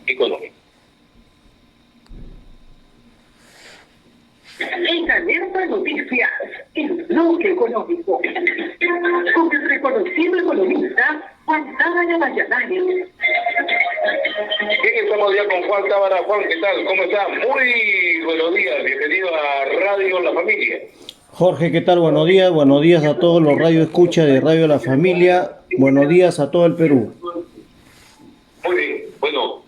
económico. En Alerta Noticias, el bloque económico, con el reconocido economista Juan Tábara Valladolid. Bien, estamos ya con Juan Tábara. Juan, ¿qué tal? ¿Cómo está? Muy buenos días, bienvenido a Radio La Familia. Jorge, ¿qué tal? Buenos días a todos los radioescuchas de Radio La Familia, buenos días a todo el Perú. Muy bien, bueno,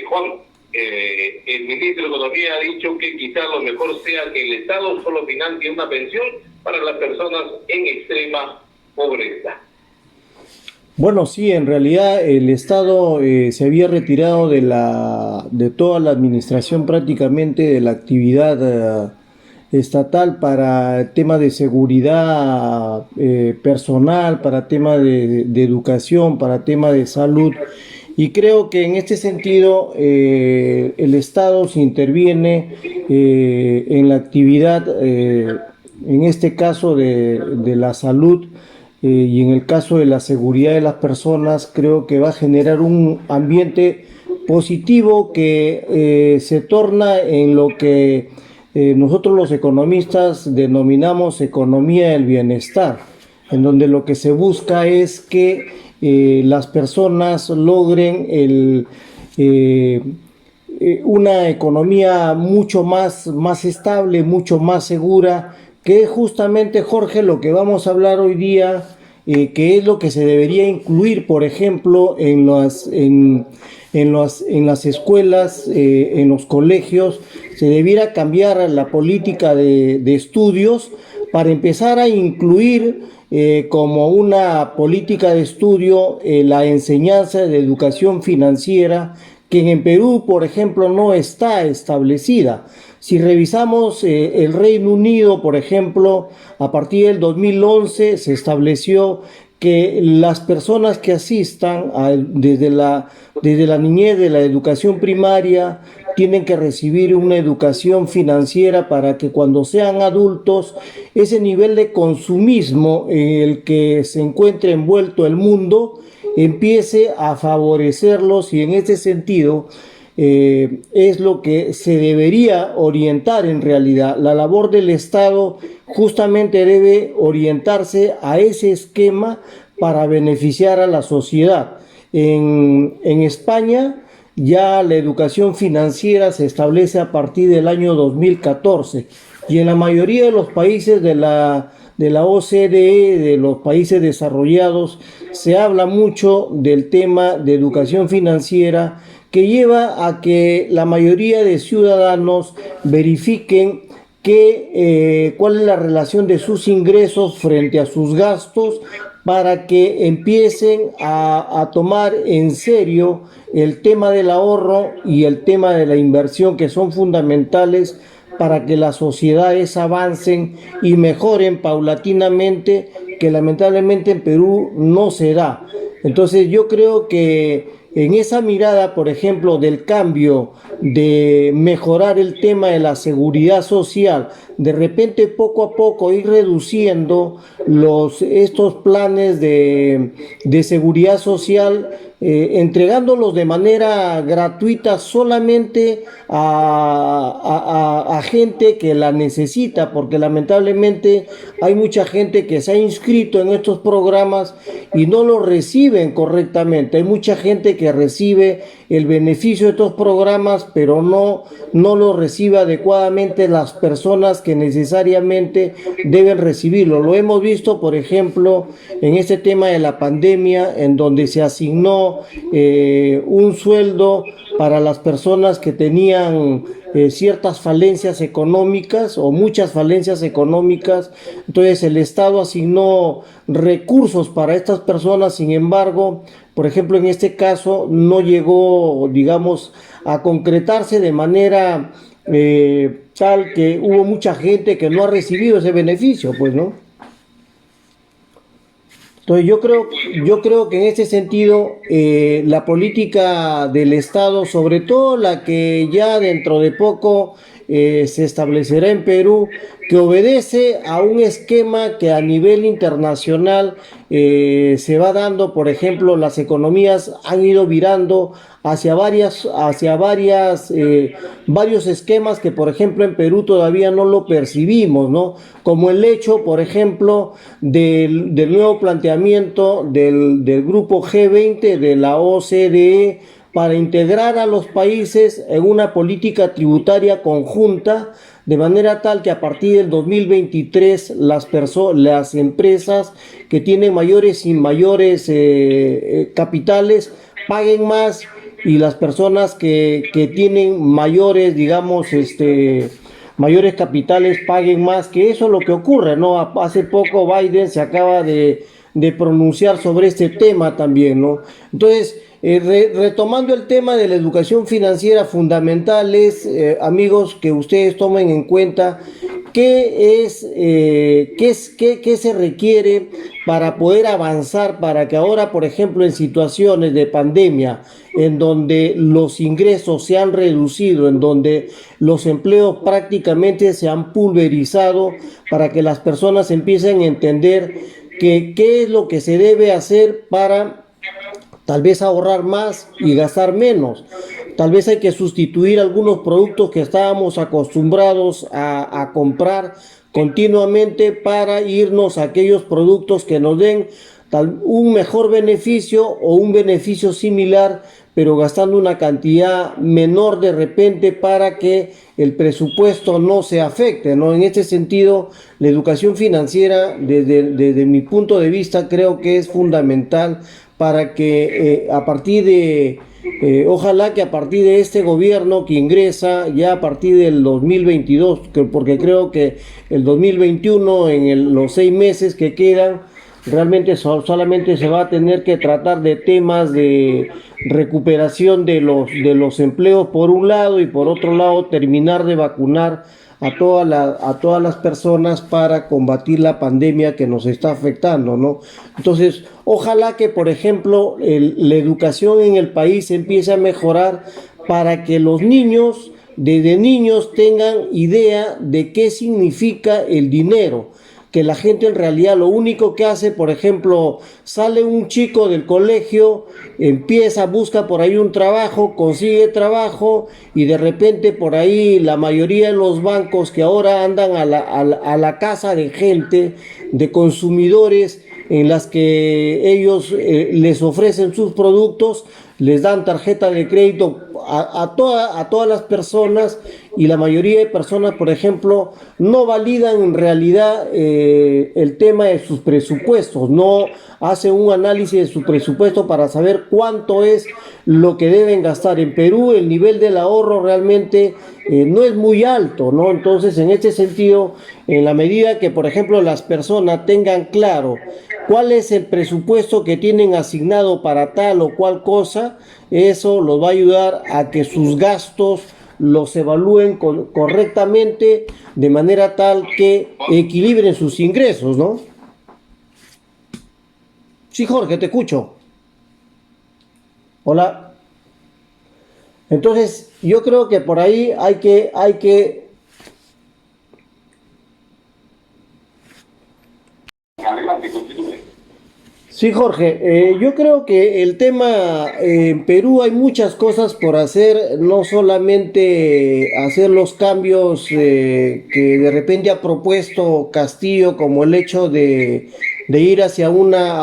Juan, el ministro de Economía ha dicho que quizás lo mejor sea que el Estado solo financie una pensión para las personas en extrema pobreza. Bueno, sí, en realidad el Estado se había retirado de toda la administración prácticamente de la actividad estatal para tema de seguridad personal, para tema de educación, para tema de salud. Y creo que en este sentido el Estado se interviene en la actividad, en este caso de la salud y en el caso de la seguridad de las personas, creo que va a generar un ambiente positivo que se torna en lo que nosotros los economistas denominamos economía del bienestar, en donde lo que se busca es que las personas logren una economía mucho más estable, mucho más segura, que es justamente, Jorge, lo que vamos a hablar hoy día, que es lo que se debería incluir, por ejemplo, en las escuelas, en los colegios. Se debiera cambiar la política de estudios para empezar a incluir como una política de estudio la enseñanza de educación financiera, que en Perú, por ejemplo, no está establecida. Si revisamos el Reino Unido, por ejemplo, a partir del 2011 se estableció que las personas que asistan desde la niñez de la educación primaria tienen que recibir una educación financiera para que cuando sean adultos ese nivel de consumismo en el que se encuentre envuelto el mundo empiece a favorecerlos, y en este sentido es lo que se debería orientar en realidad. La labor del Estado justamente debe orientarse a ese esquema para beneficiar a la sociedad. En España ya la educación financiera se establece a partir del año 2014 y en la mayoría de los países de la OCDE, de los países desarrollados, se habla mucho del tema de educación financiera, que lleva a que la mayoría de ciudadanos verifiquen cuál es la relación de sus ingresos frente a sus gastos, para que empiecen a tomar en serio el tema del ahorro y el tema de la inversión, que son fundamentales para que las sociedades avancen y mejoren paulatinamente, que lamentablemente en Perú no se da. Entonces yo creo que en esa mirada, por ejemplo, del cambio, de mejorar el tema de la seguridad social, de repente poco a poco ir reduciendo estos planes de seguridad social, entregándolos de manera gratuita solamente a gente que la necesita, porque lamentablemente hay mucha gente que se ha inscrito en estos programas y no lo reciben correctamente. Hay mucha gente que recibe el beneficio de estos programas, pero no lo recibe adecuadamente las personas que necesariamente deben recibirlo. Lo hemos visto, por ejemplo, en este tema de la pandemia, en donde se asignó un sueldo para las personas que tenían ciertas falencias económicas o muchas falencias económicas. Entonces el Estado asignó recursos para estas personas. Sin embargo, por ejemplo, en este caso no llegó, digamos, a concretarse de manera tal que hubo mucha gente que no ha recibido ese beneficio, pues, ¿no? Entonces yo creo que en este sentido la política del Estado, sobre todo la que ya dentro de poco se establecerá en Perú, que obedece a un esquema que a nivel internacional se va dando. Por ejemplo, las economías han ido virando varios esquemas que, por ejemplo, en Perú todavía no lo percibimos, ¿no? Como el hecho, por ejemplo, del nuevo planteamiento del grupo G20 de la OCDE para integrar a los países en una política tributaria conjunta, de manera tal que a partir del 2023 las empresas que tienen mayores capitales paguen más, y las personas que tienen mayores, digamos, mayores capitales paguen más, que eso es lo que ocurre, ¿no? Hace poco Biden se acaba de pronunciar sobre este tema también, ¿no? Entonces, retomando el tema de la educación financiera, fundamental es, amigos, que ustedes tomen en cuenta qué se requiere para poder avanzar, para que ahora, por ejemplo, en situaciones de pandemia, en donde los ingresos se han reducido, en donde los empleos prácticamente se han pulverizado, para que las personas empiecen a entender qué es lo que se debe hacer para tal vez ahorrar más y gastar menos. Tal vez hay que sustituir algunos productos que estábamos acostumbrados a comprar continuamente para irnos a aquellos productos que nos den un mejor beneficio o un beneficio similar, pero gastando una cantidad menor de repente, para que el presupuesto no se afecte, ¿no? En este sentido, la educación financiera, desde mi punto de vista, creo que es fundamental para que ojalá que a partir de este gobierno que ingresa ya a partir del 2022, porque creo que el 2021, los 6 meses que quedan, realmente solamente se va a tener que tratar de temas de recuperación de los empleos por un lado, y por otro lado terminar de vacunar a todas las personas para combatir la pandemia que nos está afectando, ¿no? Entonces, ojalá que, por ejemplo, la educación en el país empiece a mejorar, para que los niños, desde niños, tengan idea de qué significa el dinero. Que la gente en realidad lo único que hace, por ejemplo, sale un chico del colegio, busca por ahí un trabajo, consigue trabajo, y de repente por ahí la mayoría de los bancos que ahora andan a la casa de gente, de consumidores, en las que ellos les ofrecen sus productos, les dan tarjeta de crédito a todas las personas, y la mayoría de personas, por ejemplo, no validan en realidad el tema de sus presupuestos, no hacen un análisis de su presupuesto para saber cuánto es lo que deben gastar. En Perú el nivel del ahorro realmente no es muy alto, ¿no? Entonces, en este sentido, en la medida que, por ejemplo, las personas tengan claro cuál es el presupuesto que tienen asignado para tal o cual cosa, eso los va a ayudar a que sus gastos los evalúen correctamente, de manera tal que equilibren sus ingresos, ¿no? Sí, Jorge, te escucho. Hola. Entonces, yo creo que por ahí hay que Adelante, continúe. Sí, Jorge, yo creo que el tema, en Perú hay muchas cosas por hacer, no solamente hacer los cambios que de repente ha propuesto Castillo, como el hecho de ir hacia a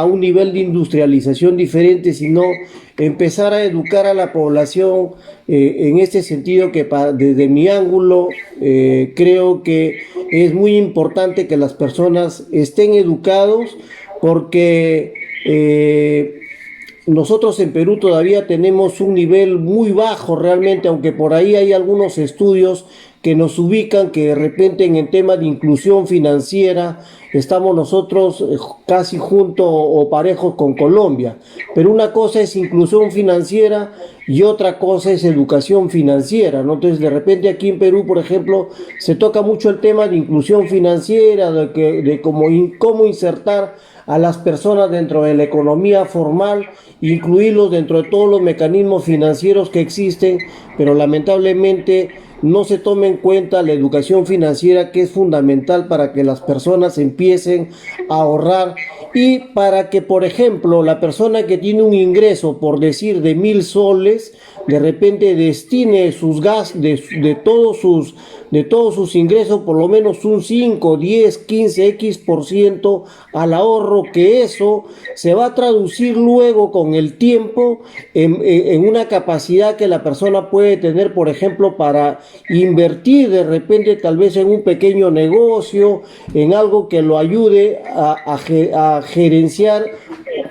un nivel de industrialización diferente, sino empezar a educar a la población en este sentido, que desde mi ángulo creo que es muy importante que las personas estén educados, porque nosotros en Perú todavía tenemos un nivel muy bajo realmente, aunque por ahí hay algunos estudios que nos ubican que de repente en el tema de inclusión financiera estamos nosotros casi juntos o parejos con Colombia. Pero una cosa es inclusión financiera y otra cosa es educación financiera, ¿no? Entonces, de repente aquí en Perú, por ejemplo, se toca mucho el tema de inclusión financiera, de cómo insertar a las personas dentro de la economía formal, incluirlos dentro de todos los mecanismos financieros que existen, pero lamentablemente no se tome en cuenta la educación financiera, que es fundamental para que las personas empiecen a ahorrar y para que, por ejemplo, la persona que tiene un ingreso, por decir, de 1.000 soles, de repente destine sus gastos de todos sus ingresos, por lo menos un 5, 10, 15, X% al ahorro, que eso se va a traducir luego con el tiempo en una capacidad que la persona puede tener, por ejemplo, para invertir de repente tal vez en un pequeño negocio, en algo que lo ayude a gerenciar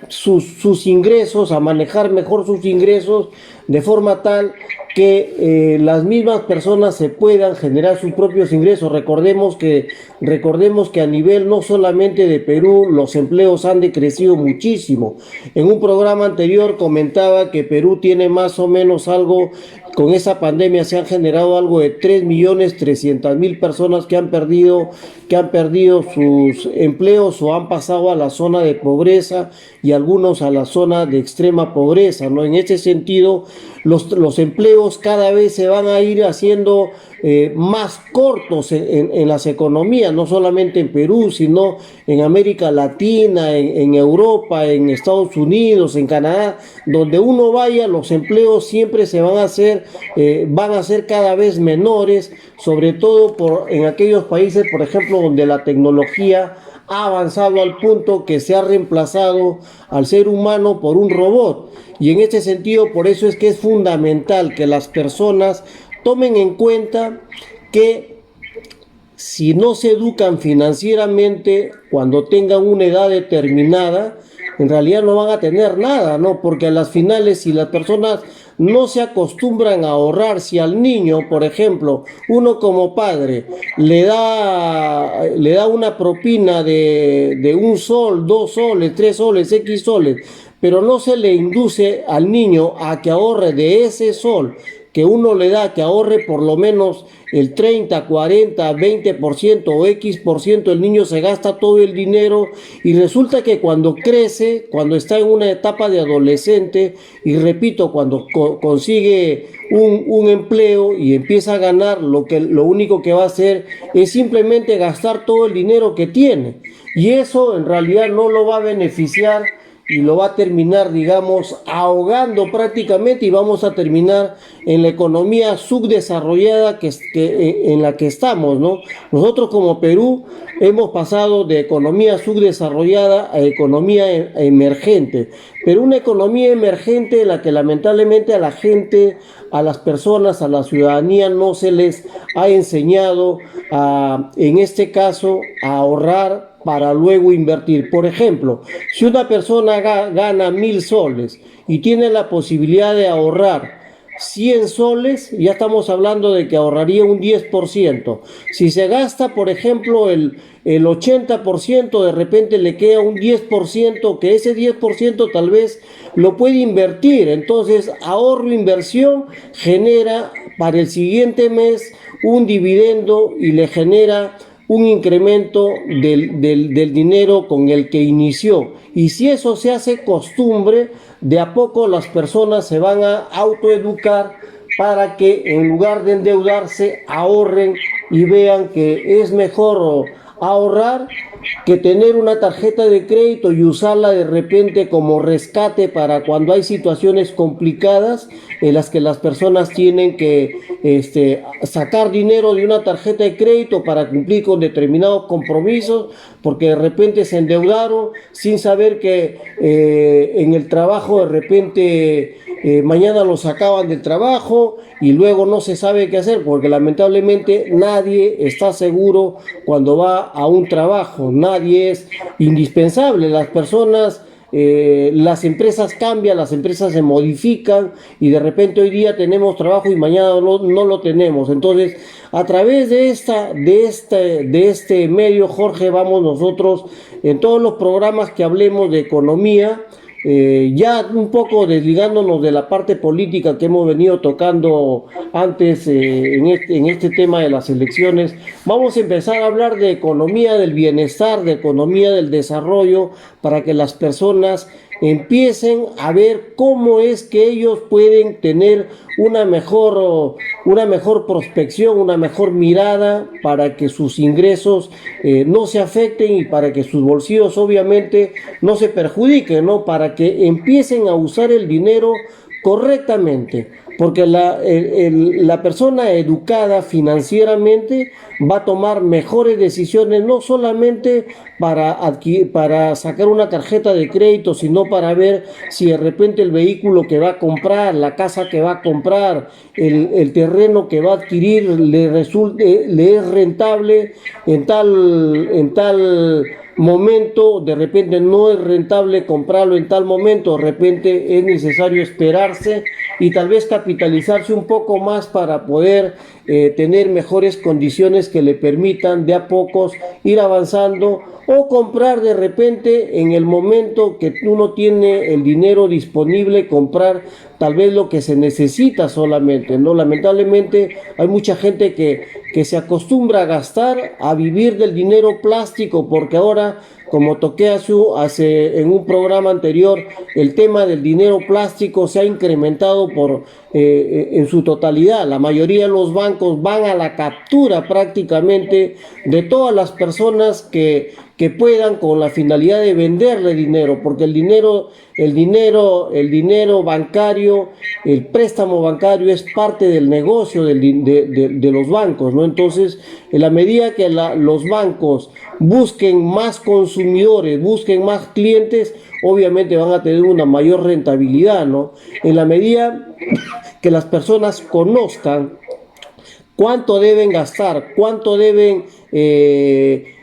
sus ingresos, a manejar mejor sus ingresos, de forma tal que las mismas personas se puedan generar sus propios ingresos. Recordemos que a nivel no solamente de Perú, los empleos han decrecido muchísimo. En un programa anterior comentaba que Perú tiene más o menos algo, con esa pandemia se han generado algo de 3.300.000 personas que han perdido sus empleos o han pasado a la zona de pobreza y algunos a la zona de extrema pobreza, ¿no? En ese sentido, los empleos cada vez se van a ir haciendo más cortos en las economías, no solamente en Perú, sino en América Latina, en Europa, en Estados Unidos, en Canadá, donde uno vaya, los empleos siempre se van a hacer cada vez menores, sobre todo en aquellos países, por ejemplo, donde la tecnología ha avanzado al punto que se ha reemplazado al ser humano por un robot. Y en este sentido, por eso es que es fundamental que las personas tomen en cuenta que si no se educan financieramente cuando tengan una edad determinada, en realidad no van a tener nada, ¿no? Porque a las finales, si las personas no se acostumbran a ahorrar, si al niño, por ejemplo, uno como padre le da una propina de 1 sol, 2 soles, 3 soles, X soles, pero no se le induce al niño a que ahorre de ese sol que uno le da, que ahorre por lo menos el 30, 40, 20% o X%, el niño se gasta todo el dinero y resulta que cuando crece, cuando está en una etapa de adolescente, y repito, cuando consigue un empleo y empieza a ganar, lo único que va a hacer es simplemente gastar todo el dinero que tiene. Y eso en realidad no lo va a beneficiar y lo va a terminar, digamos, ahogando prácticamente, y vamos a terminar en la economía subdesarrollada en la que estamos, ¿no? Nosotros como Perú hemos pasado de economía subdesarrollada a economía emergente, pero una economía emergente en la que lamentablemente a la gente, a las personas, a la ciudadanía no se les ha enseñado en este caso, a ahorrar para luego invertir. Por ejemplo, si una persona gana 1.000 soles y tiene la posibilidad de ahorrar 100 soles, ya estamos hablando de que ahorraría un 10%. Si se gasta, por ejemplo, el 80%, de repente le queda un 10%, que ese 10% tal vez lo puede invertir. Entonces, ahorro, inversión, genera para el siguiente mes un dividendo y le genera un incremento del dinero con el que inició. Y si eso se hace costumbre, de a poco las personas se van a autoeducar para que en lugar de endeudarse ahorren y vean que es mejor ahorrar que tener una tarjeta de crédito y usarla de repente como rescate para cuando hay situaciones complicadas en las que las personas tienen que sacar dinero de una tarjeta de crédito para cumplir con determinados compromisos, porque de repente se endeudaron sin saber que en el trabajo de repente mañana los sacaban del trabajo y luego no se sabe qué hacer, porque lamentablemente nadie está seguro cuando va a un trabajo, nadie es indispensable. Las personas, las empresas cambian, las empresas se modifican y de repente hoy día tenemos trabajo y mañana no lo tenemos. Entonces, a través de este medio, Jorge, vamos nosotros en todos los programas que hablemos de economía, ya un poco desligándonos de la parte política que hemos venido tocando antes en este tema de las elecciones, vamos a empezar a hablar de economía del bienestar, de economía del desarrollo, para que las personas empiecen a ver cómo es que ellos pueden tener una mejor prospección, una mejor mirada para que sus ingresos no se afecten y para que sus bolsillos obviamente no se perjudiquen, ¿no? Para que empiecen a usar el dinero correctamente, porque la persona educada financieramente va a tomar mejores decisiones, no solamente para sacar una tarjeta de crédito, sino para ver si de repente el vehículo que va a comprar, la casa que va a comprar, el terreno que va a adquirir le es rentable en tal momento. De repente no es rentable comprarlo en tal momento, de repente es necesario esperarse y tal vez capitalizarse un poco más para poder tener mejores condiciones que le permitan de a pocos ir avanzando, o comprar de repente en el momento que uno tiene el dinero disponible, comprar tal vez lo que se necesita solamente, ¿no? Lamentablemente hay mucha gente que se acostumbra a gastar, a vivir del dinero plástico, porque ahora, como toqué en un programa anterior, el tema del dinero plástico se ha incrementado en su totalidad. La mayoría de los bancos van a la captura prácticamente de todas las personas que puedan, con la finalidad de venderle dinero, porque el dinero bancario, el préstamo bancario es parte del negocio de los bancos, ¿no? Entonces, en la medida que los bancos busquen más consumidores, busquen más clientes, obviamente van a tener una mayor rentabilidad, ¿no? En la medida que las personas conozcan cuánto deben gastar, cuánto deben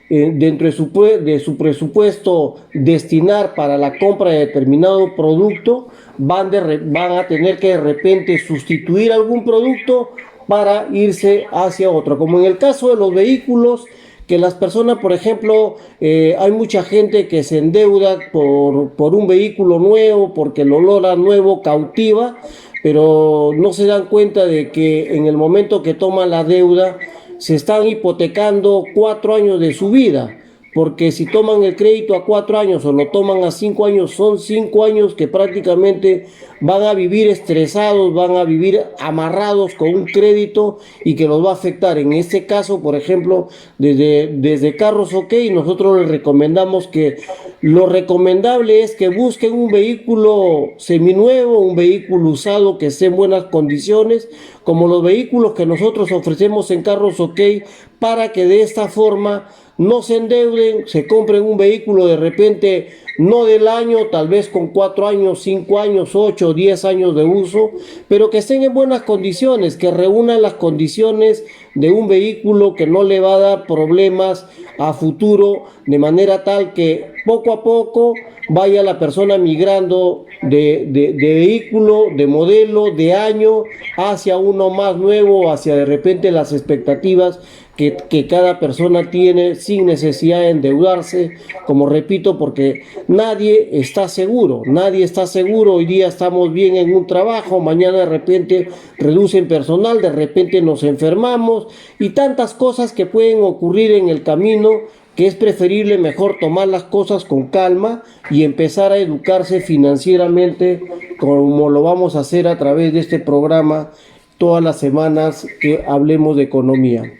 dentro de su presupuesto destinar para la compra de determinado producto, van a tener que de repente sustituir algún producto para irse hacia otro. Como en el caso de los vehículos, que las personas, por ejemplo, hay mucha gente que se endeuda por un vehículo nuevo, porque el olor a nuevo cautiva, pero no se dan cuenta de que en el momento que toman la deuda se están hipotecando 4 años de su vida, porque si toman el crédito a 4 años o lo toman a 5 años, son 5 años que prácticamente van a vivir estresados, van a vivir amarrados con un crédito y que los va a afectar. En este caso, por ejemplo, desde Carros OK, nosotros les recomendamos que lo recomendable es que busquen un vehículo seminuevo, un vehículo usado que esté en buenas condiciones, como los vehículos que nosotros ofrecemos en Carros OK, para que de esta forma no se endeuden, se compren un vehículo de repente no del año, tal vez con 4 años, 5 años, 8, 10 años de uso, pero que estén en buenas condiciones, que reúnan las condiciones de un vehículo que no le va a dar problemas a futuro, de manera tal que poco a poco vaya la persona migrando de vehículo, de modelo, de año, hacia uno más nuevo, hacia de repente las expectativas que cada persona tiene, sin necesidad de endeudarse, como repito, porque nadie está seguro. Hoy día estamos bien en un trabajo, mañana de repente reducen personal, de repente nos enfermamos y tantas cosas que pueden ocurrir en el camino, que es preferible mejor tomar las cosas con calma y empezar a educarse financieramente, como lo vamos a hacer a través de este programa todas las semanas que hablemos de economía.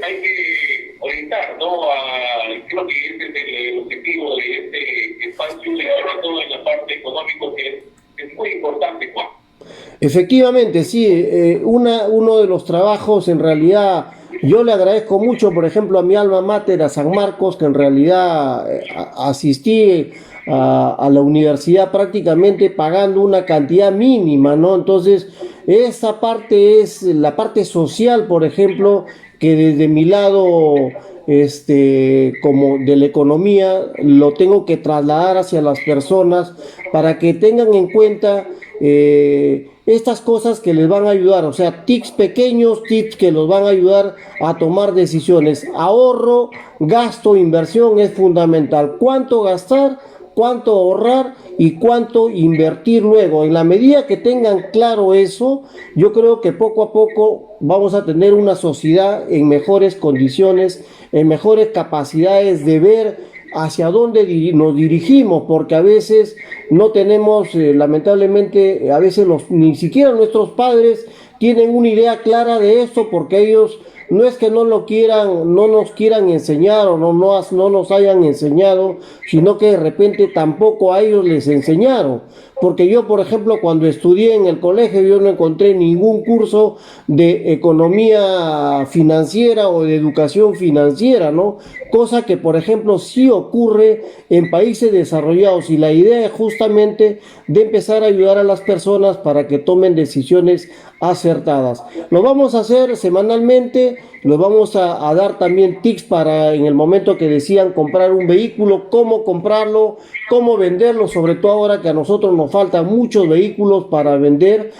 Hay que orientar, ¿no? Creo que ese es el objetivo de este espacio, sobre todo en la parte económica, que es muy importante, Juan. Efectivamente, sí. Uno de los trabajos, en realidad, yo le agradezco mucho, por ejemplo, a mi alma mater, a San Marcos, que en realidad asistí a la universidad prácticamente pagando una cantidad mínima, ¿no? Entonces, esta parte es la parte social, por ejemplo, que desde mi lado, como de la economía, lo tengo que trasladar hacia las personas para que tengan en cuenta estas cosas que les van a ayudar, o sea, tips pequeños, tips que los van a ayudar a tomar decisiones. Ahorro, gasto, inversión es fundamental. ¿Cuánto gastar? ¿Cuánto ahorrar? Y cuánto invertir luego. En la medida que tengan claro eso, yo creo que poco a poco vamos a tener una sociedad en mejores condiciones, en mejores capacidades de ver hacia dónde nos dirigimos, porque a veces no tenemos, lamentablemente, a veces ni siquiera nuestros padres tienen una idea clara de esto, porque ellos no es que no lo quieran, no nos quieran enseñar o no nos hayan enseñado, sino que de repente tampoco a ellos les enseñaron. Porque yo, por ejemplo, cuando estudié en el colegio, yo no encontré ningún curso de economía financiera o de educación financiera, ¿no? Cosa que, por ejemplo, sí ocurre en países desarrollados, y la idea es justamente de empezar a ayudar a las personas para que tomen decisiones acertadas. Lo vamos a hacer semanalmente, les vamos a dar también tips para en el momento que decidan comprar un vehículo, cómo comprarlo, cómo venderlo, sobre todo ahora que a nosotros nos faltan muchos vehículos para vender.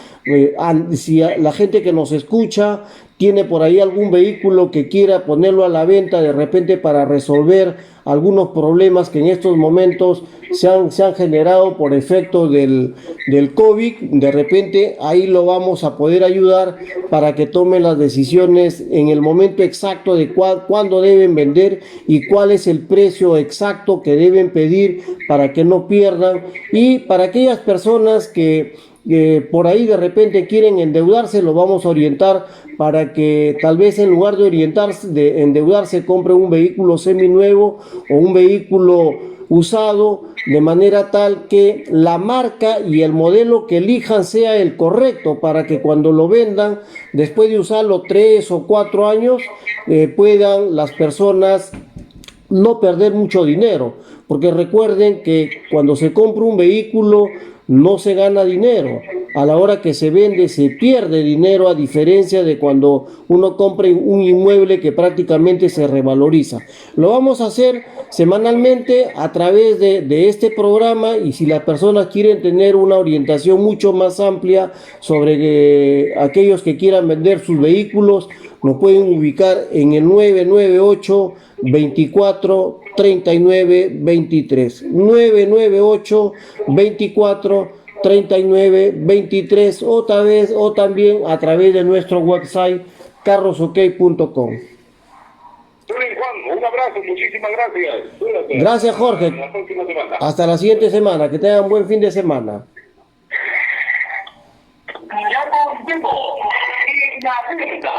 Si la gente que nos escucha tiene por ahí algún vehículo que quiera ponerlo a la venta de repente para resolver algunos problemas que en estos momentos se han generado por efecto del COVID, de repente ahí lo vamos a poder ayudar para que tomen las decisiones en el momento exacto de cuándo deben vender y cuál es el precio exacto que deben pedir para que no pierdan. Y para aquellas personas que por ahí de repente quieren endeudarse, lo vamos a orientar para que tal vez en lugar de endeudarse, compre un vehículo seminuevo o un vehículo usado, de manera tal que la marca y el modelo que elijan sea el correcto, para que cuando lo vendan, después de usarlo 3 o 4 años, puedan las personas no perder mucho dinero, porque recuerden que cuando se compra un vehículo no se gana dinero, a la hora que se vende se pierde dinero, a diferencia de cuando uno compra un inmueble que prácticamente se revaloriza. Lo vamos a hacer semanalmente a través de este programa, y si las personas quieren tener una orientación mucho más amplia sobre aquellos que quieran vender sus vehículos, nos pueden ubicar en el 998 24 39 23 998 24 39 23 o también a través de nuestro website carrosok.com. Juan, un abrazo, muchísimas gracias. Cuídate. Gracias, Jorge. Hasta la próxima semana. Hasta la siguiente semana. Que tengan buen fin de semana. Ya volvemos en la venta.